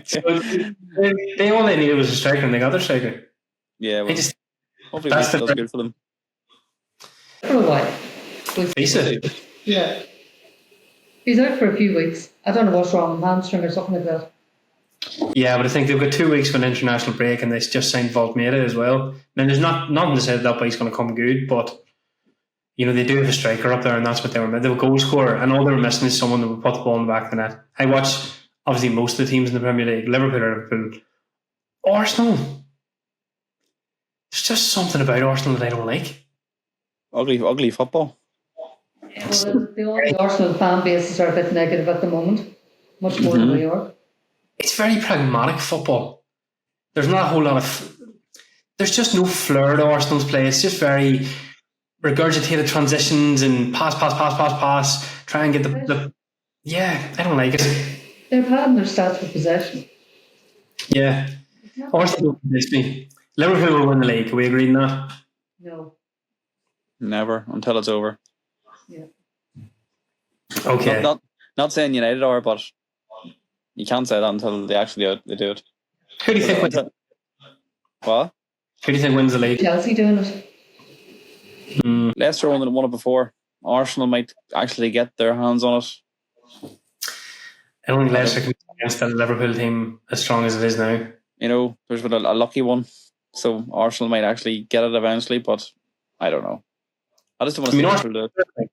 So they all they needed was a striker, and they got their striker. Yeah, well, hopefully that's that's good for them. For a while. Visa. Yeah. He's out for a few weeks. I don't know what's wrong, hamstring or something like that. Yeah, but I think they've got 2 weeks for an international break, and they just signed Voltmeda as well. Now, there's nothing to say that boy's going to come good, but they do have a striker up there, and that's what they were. They have a goal scorer, and all they were missing is someone that would put the ball in the back of the net. I watch obviously most of the teams in the Premier League. Liverpool, Arsenal. There's just something about Arsenal that I don't like. Ugly football. Yeah, well, the Arsenal fan bases are a bit negative at the moment, much more than they are. It's very pragmatic football. There's not a whole lot of. There's just no flair to Arsenal's play. It's just very regurgitated transitions and pass. Try and get the. Yeah, I don't like it. They're padding their stats for possession. Yeah, Arsenal don't convince me. Liverpool will win the league. Can we agree on that? No. Never until it's over. Yeah. Okay. Not saying United are, but you can't say that until they actually do it. Who do you think wins? What? Who do you think wins the league? Chelsea doing it. Leicester won it before. Arsenal might actually get their hands on it. I don't think Leicester can be against that Liverpool team as strong as it is now. There's been a lucky one, so Arsenal might actually get it eventually, but I don't know. I just don't want to see Liverpool do it.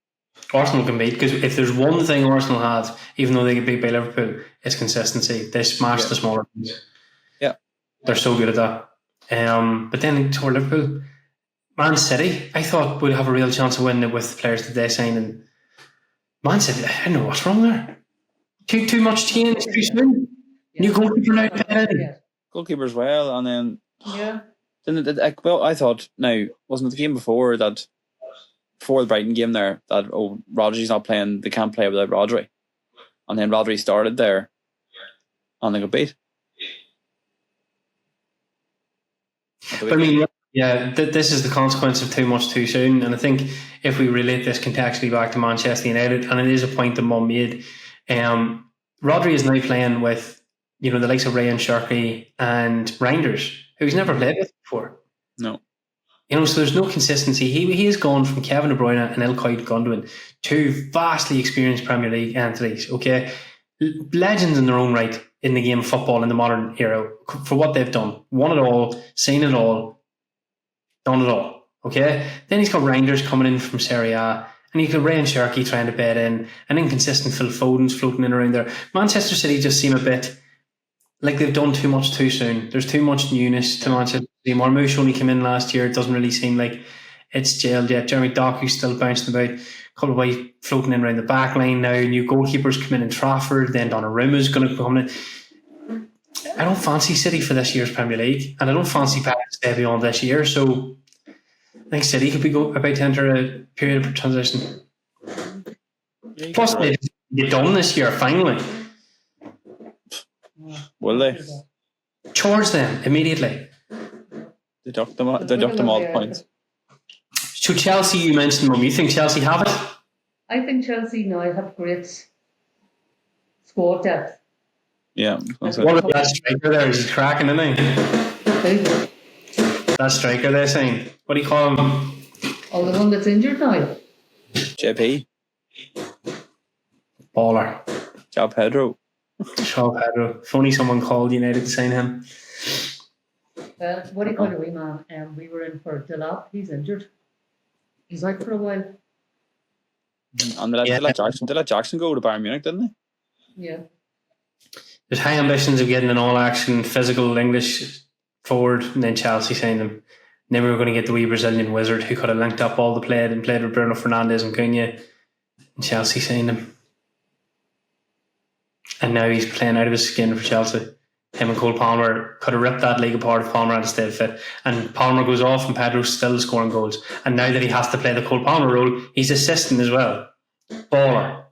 Arsenal can beat, because if there's one thing Arsenal have, even though they get beat by Liverpool, it's consistency. They smash the smaller teams. Yeah, they're so good at that. But then toward Liverpool, Man City, I thought would have a real chance of winning it with the players that they signed. And Man City, I don't know what's wrong there. Too much change too soon. New goalkeeper now. Goalkeeper as well, and then then I thought now wasn't it the game before the Brighton game there that Rodri's not playing, they can't play without Rodri, and then Rodri started there and they got beat. I mean, yeah, this is the consequence of too much too soon, and I think if we relate this contextually back to Manchester United, and it is a point that Mum made, Rodri is now playing with the likes of Ryan Sharkey and Reinders, who he's never played with before. No. So there's no consistency. He has gone from Kevin De Bruyne and Ilkay Gundogan, 2 vastly experienced Premier League entities, okay? Legends in their own right in the game of football in the modern era for what they've done. Won it all, seen it all, done it all, okay? Then he's got Reinders coming in from Serie A, and you've got Ryan Sharkey trying to bed in, an inconsistent Phil Foden's floating in around there. Manchester City just seem a bit like they've done too much too soon. There's too much newness to Manchester City. Marmoush only came in last year. It doesn't really seem like it's jailed yet. Jeremy Doku's still bouncing about. A couple of guys floating in around the back line now. New goalkeepers come in Trafford. Then Donnarumma's going to come in. I don't fancy City for this year's Premier League, and I don't fancy Pep to stay beyond this year. So I think City could be about to enter a period of transition. Yeah, Plus, they get done this year finally. Will they? Charge them immediately. Deduct them all the points. So Chelsea, you mentioned them. You think Chelsea have it? I think Chelsea now have great squad depth. Yeah. What about that striker there? Is he cracking, isn't he? That striker they're saying. What do you call him? Oh, the one that's injured now. JP. Baller. João Pedro. Shaw Pedro. If only someone called United to sign him. What do you call it, wee man? We were in for Delap. He's injured. He's out for a while. And they let Jackson go to Bayern Munich, didn't they? Yeah. There's high ambitions of getting an all-action, physical English forward, and then Chelsea signed him. And then we were going to get the wee Brazilian wizard who could have linked up all the play and played with Bruno Fernandes and Cunha. And Chelsea signed him. And now he's playing out of his skin for Chelsea. Him and Cole Palmer could have ripped that league apart if Palmer had stayed fit. And Palmer goes off and Pedro's still scoring goals. And now that he has to play the Cole Palmer role, he's assisting as well. Baller.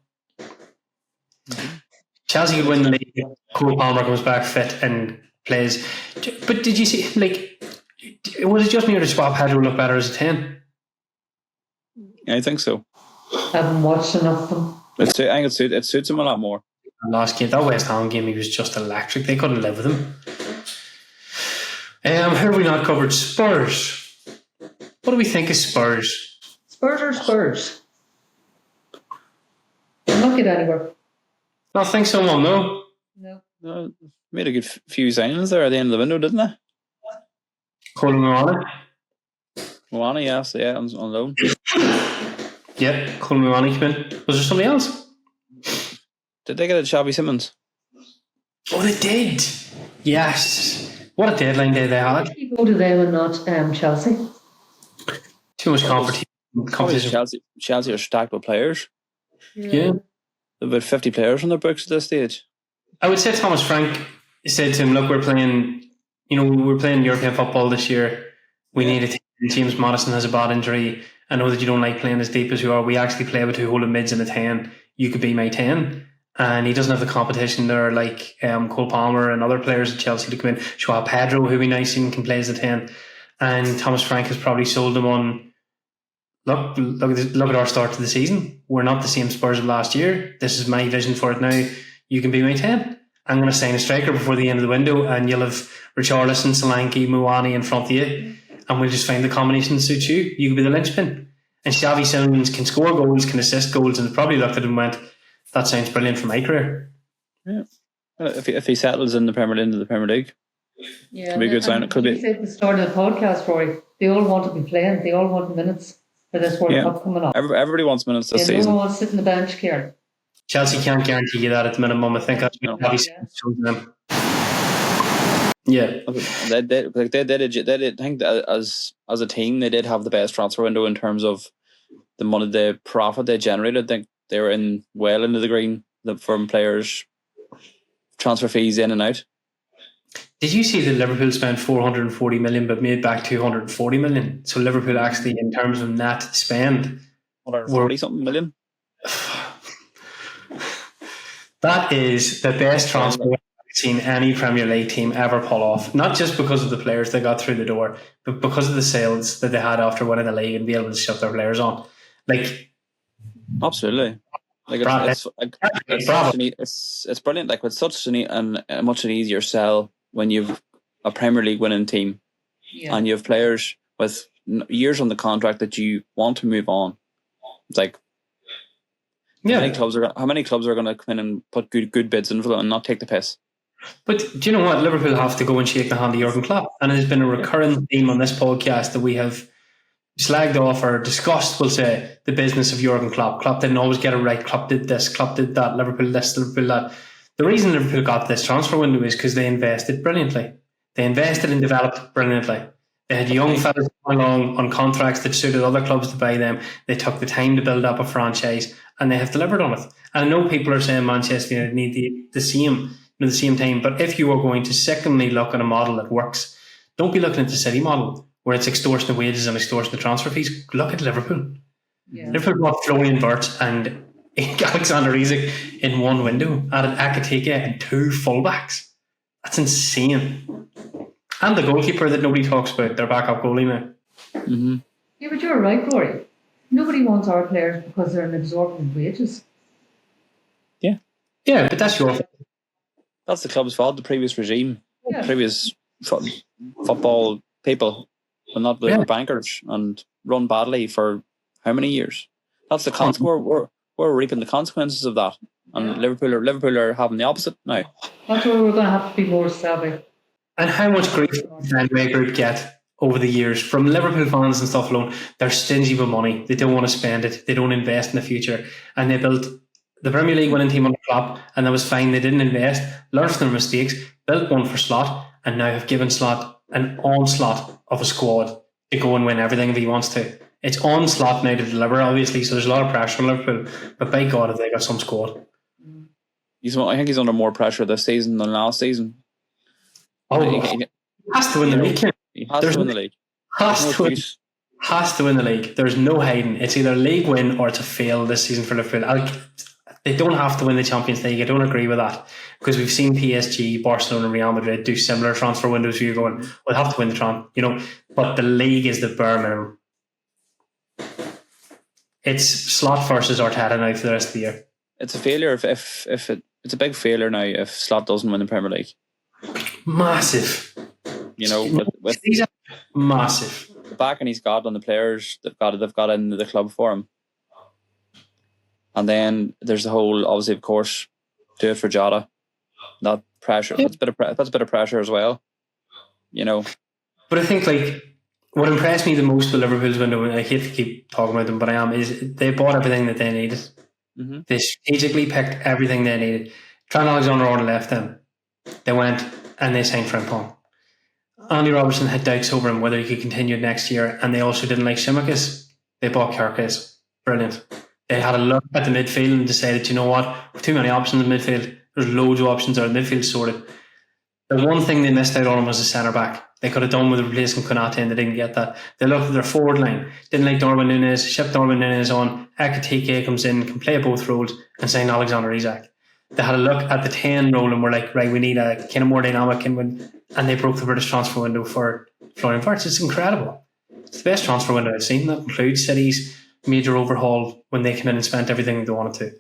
Chelsea could win the league. Cole Palmer comes back fit and plays. But did you see, was it just me or did Swap Pedro look better as a 10? Yeah, I think so. I haven't watched enough of them. I think it suits him a lot more. Last game, that West Ham game, he was just electric. They couldn't live with him. Who have we not covered? Spurs. What do we think of Spurs? Spurs are Spurs. They're not get anywhere. I think someone no. No. Made a good few signings there at the end of the window, didn't they? Colin Moana. Moana, yes, yeah, on loan. Yep, Colin Moana came in. Was there somebody else? Did they get a Xavi Simmons? Oh, they did. Yes. What a deadline day they had. You go to them and not Chelsea. Too much competition. Chelsea are stacked with players. Yeah. About 50 players on their books at this stage. I would say Thomas Frank said to him, look, we're playing European football this year. We need a team. James Maddison has a bad injury. I know that you don't like playing as deep as you are. We actually play with two holding mids and a 10. You could be my 10. And he doesn't have the competition there like Cole Palmer and other players at Chelsea to come in. Joao Pedro, who we now seen can play as a 10. And Thomas Frank has probably sold them on, look at our start to the season. We're not the same Spurs of last year. This is my vision for it now. You can be my 10. I'm going to sign a striker before the end of the window and you'll have Richarlison, Solanke, Muani in front of you. And we'll just find the combination that suits you. You can be the linchpin. And Xavi Simmons can score goals, can assist goals, and probably looked at him and went, that sounds brilliant for my career. Yeah. If he settles in the Premier League, yeah, could be a good sign. It could be. You said at the start of the podcast, Rory, they all want to be playing. They all want minutes for this World Cup coming up. Everybody wants minutes this season. No one wants to sit on the bench, Kieran. Chelsea can't guarantee you that at the minimum. I think that's what Xavi showed them. Yeah, they did. I think that as a team, they did have the best transfer window in terms of the money, the profit they generated. I think they were well into the green from players, transfer fees in and out. Did you see that Liverpool spent 440 million but made back 240 million? So Liverpool actually, in terms of net spend, 140 something million. That is the best transfer I've seen any Premier League team ever pull off. Not just because of the players they got through the door, but because of the sales that they had after winning the league and be able to shut their players on. Absolutely. It's brilliant. Like with such a much an easier sell when you've a Premier League winning team and you have players with years on the contract that you want to move on. It's like how many clubs are going to come in and put good bids in for them and not take the piss? But do you know what? Liverpool have to go and shake the hand of Jurgen Klopp, and it has been a recurring theme on this podcast that we have slagged off or discussed, we'll say, the business of Jurgen Klopp. Klopp didn't always get it right. Klopp did this, Klopp did that, Liverpool this, Liverpool that. The reason Liverpool got this transfer window is because they invested brilliantly. They invested and developed brilliantly. They had young fellas come along on contracts that suited other clubs to buy them. They took the time to build up a franchise and they have delivered on it. And I know people are saying Manchester United need the same time, but if you are going to secondly look at a model that works, don't be looking at the City model where it's extortion of wages and extortion of transfer fees. Look at Liverpool. Yeah. Liverpool bought Florian Wirtz and Alexander Isak in one window, added Akatika and two fullbacks. That's insane. And the goalkeeper that nobody talks about, their backup goalie now. Mm-hmm. Yeah, but you're right, Rory. Nobody wants our players because they're an exorbitant wages. Yeah, but that's your fault. That's the club's fault. The previous regime, previous football people, were not bankers and run badly for how many years? That's the consequence. we're reaping the consequences of that. And Liverpool are having the opposite now. That's where we're going to have to be more savvy. And how much grief did the Fenway Group get over the years from Liverpool fans and stuff alone? They're stingy with money. They don't want to spend it. They don't invest in the future. And they built the Premier League winning team on the Klopp, and that was fine. They didn't invest, learned from their mistakes, built one for Slot, and now have given Slot an onslaught of a squad to go and win everything if he wants to. It's on Slot now to deliver, obviously, so there's a lot of pressure on Liverpool. But by God, have they got some squad. I think he's under more pressure this season than last season. He has to win the league. He has to win the league. Has to win the league. There's no hiding. It's either a league win or it's a fail this season for Liverpool. They don't have to win the Champions League. I don't agree with that, because we've seen PSG, Barcelona, and Real Madrid do similar transfer windows where you're going, we'll have to win the but the league is the bare minimum. It's Slot versus Arteta now for the rest of the year. It's a failure it's a big failure now if Slot doesn't win the Premier League. Massive. With massive. The backing he's got on the players they've got into the club for him. And then there's the whole, obviously, of course, do it for Jota. That pressure. That's a bit of pressure as well. But I think what impressed me the most with Liverpool's window, and I hate to keep talking about them, but I am, is they bought everything that they needed. Mm-hmm. They strategically picked everything they needed. Trent Alexander-Arnold left them. They went and they signed Frimpong. Andy Robertson had doubts over him whether he could continue next year, and they also didn't like Tsimikas. They bought Kerkez. Brilliant. They had a look at the midfield and decided, you know what, with too many options in midfield, there's loads of options there. The midfield sorted. The one thing they missed out on was a centre back. They could have done with replacing Konate, and they didn't get that. They looked at their forward line, didn't like Darwin Núñez, shipped Darwin Núñez on. Ekitike comes in, can play both roles, and signed Alexander Isak. They had a look at the 10 role and were like, right, we need a kind of more dynamic, and they broke the British transfer window for Florian Wirtz. It's incredible. It's the best transfer window I've seen. That includes City's major overhaul when they came in and spent everything they wanted to.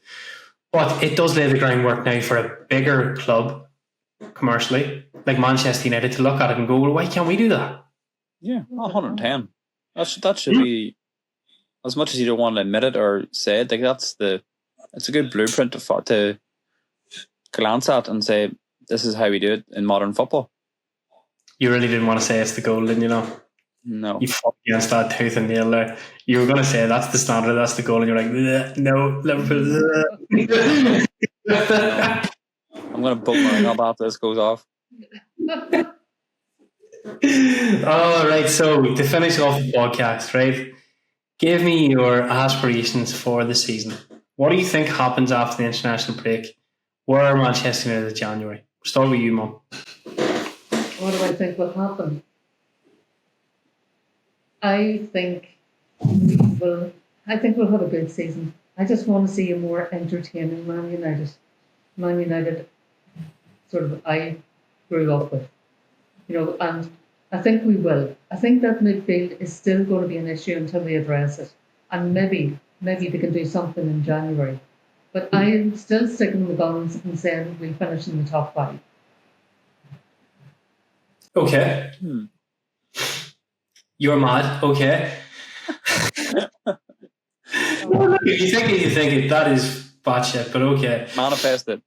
But it does lay the groundwork now for a bigger club commercially, like Manchester United, to look at it and go, well, why can't we do that? Yeah, 110. That should be, as much as you don't want to admit it or say it, it's a good blueprint to glance at and say, this is how we do it in modern football. You really didn't want to say it's the goal, didn't you? No. You fought against that tooth and nail there. You were going to say that's the standard, that's the goal, and you're like, no, Liverpool. I'm going to book my ring up after this goes off. All right, so to finish off the podcast, right? Give me your aspirations for the season. What do you think happens after the international break? Where are Manchester United in January? We'll start with you, Mum. What do I think will happen? I think we'll have a good season. I just want to see a more entertaining Man United. Man United, sort of, I grew up with, and I think we will. I think that midfield is still going to be an issue until we address it, and maybe they can do something in January. But I'm still sticking with guns and saying we'll finish in the top 5. Okay. You're mad. Okay. If you think it, that is bad shit, but okay. Manifest it.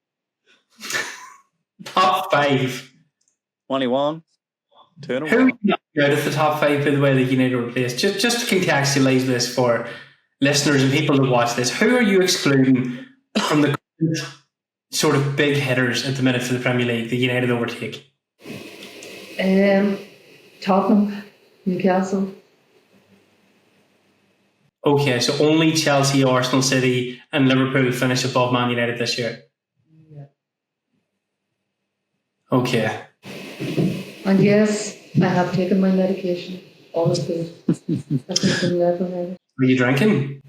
Top 5. 21. 2 in a Who out of the top 5, by the way, that you need to replace? Just to contextualise this for listeners and people that watch this, who are you excluding from the sort of big hitters at the minute for the Premier League that United overtake? Tottenham, Newcastle. Okay, so only Chelsea, Arsenal, City and Liverpool finish above Man United this year? Yeah. Okay. And yes, I have taken my medication. All is good. Are you drinking?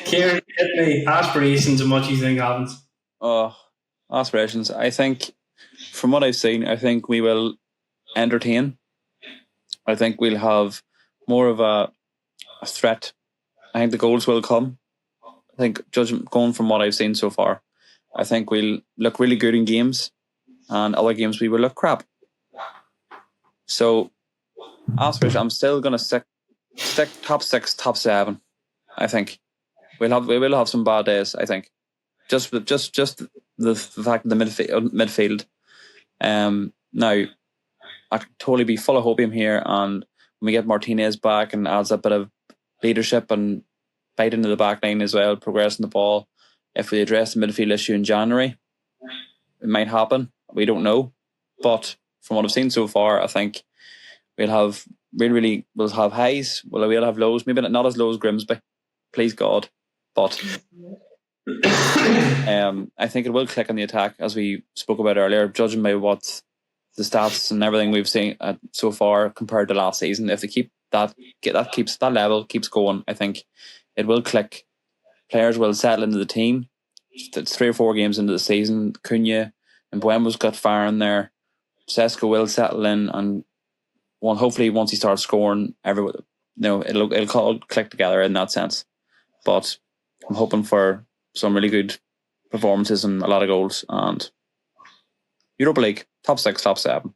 Kieran, hit me. Aspirations and what you think happens. Aspirations. I think, from what I've seen, I think we will entertain. I think we'll have more of a threat. I think the goals will come. I think, going from what I've seen so far, I think we'll look really good in games, and other games we will look crap. So, aspiration, I'm still going to stick top 6, top 7, I think. we will have some bad days, I think. Just the fact of the midfield. Now, I could totally be full of hopium here, and when we get Martinez back and adds a bit of leadership and bite into the back line as well, progressing the ball. If we address the midfield issue in January, it might happen. We don't know, but from what I've seen so far, I think we'll have we'll have highs. We'll have lows. Maybe not as low as Grimsby, please God, but I think it will click on the attack as we spoke about earlier. Judging by what the stats and everything we've seen so far compared to last season, if they keep that level keeps going, I think it will click. Players will settle into the team. It's 3 or 4 games into the season. Cunha and Buemo's got firing there. Sesko will settle in, and hopefully once he starts scoring, it'll all click together in that sense. But I'm hoping for some really good performances and a lot of goals, and Europa League top 6, top 7.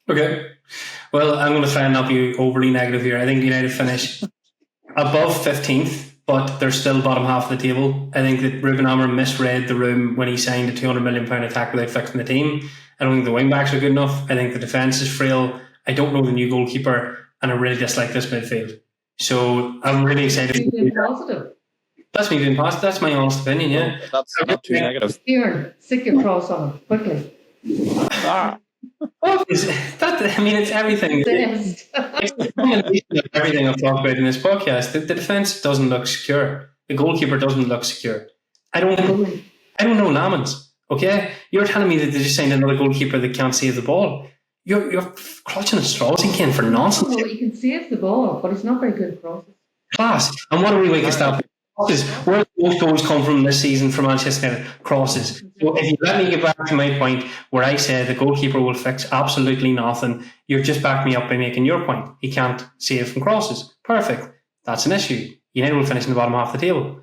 Okay. Well, I'm going to try and not be overly negative here. I think United finish above 15th, but they're still bottom half of the table. I think that Ruben Amorim misread the room when he signed a £200 million attack without fixing the team. I don't think the wing backs are good enough. I think the defence is frail. I don't know the new goalkeeper, and I really dislike this midfield. So I'm really excited. Positive. That's me being positive. That's my honest opinion, yeah. That's not too negative. Here, stick your cross on it, quickly. It's everything. It's a combination of everything I've talked about in this podcast. The defence doesn't look secure. The goalkeeper doesn't look secure. I don't know Lamans. Okay, you're telling me that they just signed another goalkeeper that can't save the ball. You're clutching at straws again for nonsense. No, he can save the ball, but he's not very good at crosses. Class. And what are we making that? Crosses. Where most goals come from this season for Manchester United? Crosses. So if you let me get back to my point where I said the goalkeeper will fix absolutely nothing, you're just backing me up by making your point. He can't save from crosses. Perfect. That's an issue. United will finish in the bottom half of the table.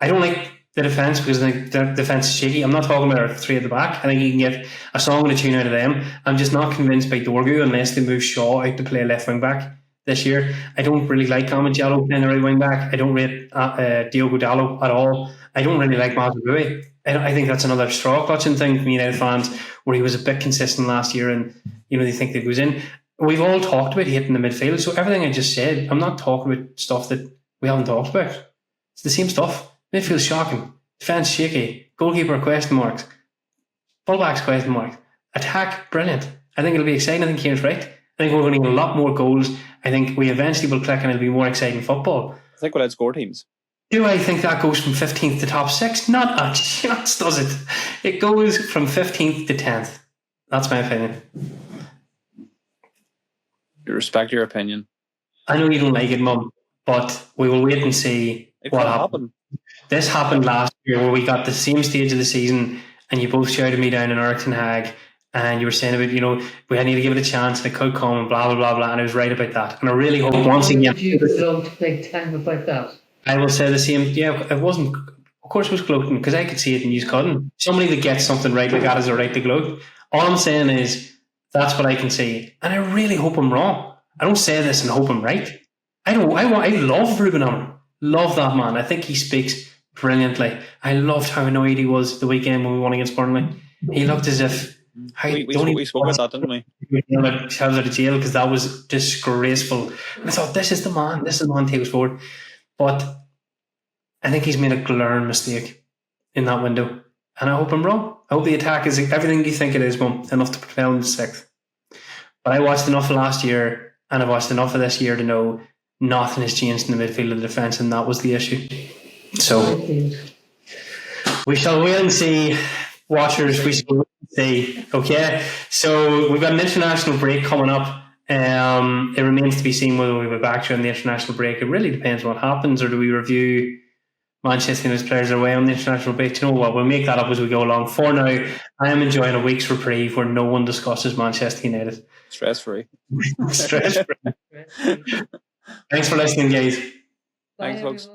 I don't like the defence because I think the defence is shaky. I'm not talking about our 3 at the back. I think you can get a song and a tune out of them. I'm just not convinced by Dorgu unless they move Shaw out to play left wing back this year. I don't really like Camangiello playing the right wing back. I don't rate Diogo Dallo at all. I don't really like Mazraoui. I think that's another straw clutching thing from United fans where he was a bit consistent last year and they think that he goes in. We've all talked about hitting the midfield, so everything I just said, I'm not talking about stuff that we haven't talked about. It's the same stuff. Midfield shocking, defence shaky, goalkeeper question marks, fullbacks question marks, attack brilliant. I think it'll be exciting. I think Kieran's right. I think we're going to get a lot more goals. I think we eventually will click and it'll be more exciting football. I think we'll outscore teams. Do I think that goes from 15th to top 6? Not a chance, does it? It goes from 15th to 10th. That's my opinion. I respect your opinion. I know you don't like it, Mum, but we will wait and see what happens. This happened last year where we got the same stage of the season and you both shouted me down in Ericsson Hag and you were saying about, we need to give it a chance and it could come and blah, blah, blah, blah. And I was right about that. And I really hope once again... You gloat big time about that. I will say the same. Yeah, it wasn't... Of course it was gloating because I could see it and you couldn't. Somebody that gets something right like that has a right to gloat. All I'm saying is that's what I can see. And I really hope I'm wrong. I don't say this and hope I'm right. I love Ruben Amorim. Love that man. I think he speaks brilliantly. I loved how annoyed he was the weekend when we won against Burnley. He looked as if we spoke about that, didn't we? Out of jail because that was disgraceful. And I thought, this is the man to take us forward. But I think he's made a glaring mistake in that window. And I hope I'm wrong. I hope the attack is everything you think it is, Mum, enough to propel in 6th. But I watched enough of last year and I've watched enough of this year to know nothing has changed in the midfield and the defence, and that was the issue. So we shall wait and see, watchers. We shall wait and see. Okay, so we've got an international break coming up. It remains to be seen whether we'll be back during the international break. It really depends what happens, or do we review Manchester United's players away on the international break? You know what? We'll make that up as we go along. For now, I am enjoying a week's reprieve where no one discusses Manchester United. Stress-free. Stress-free. Thanks for listening, guys. Thanks, folks.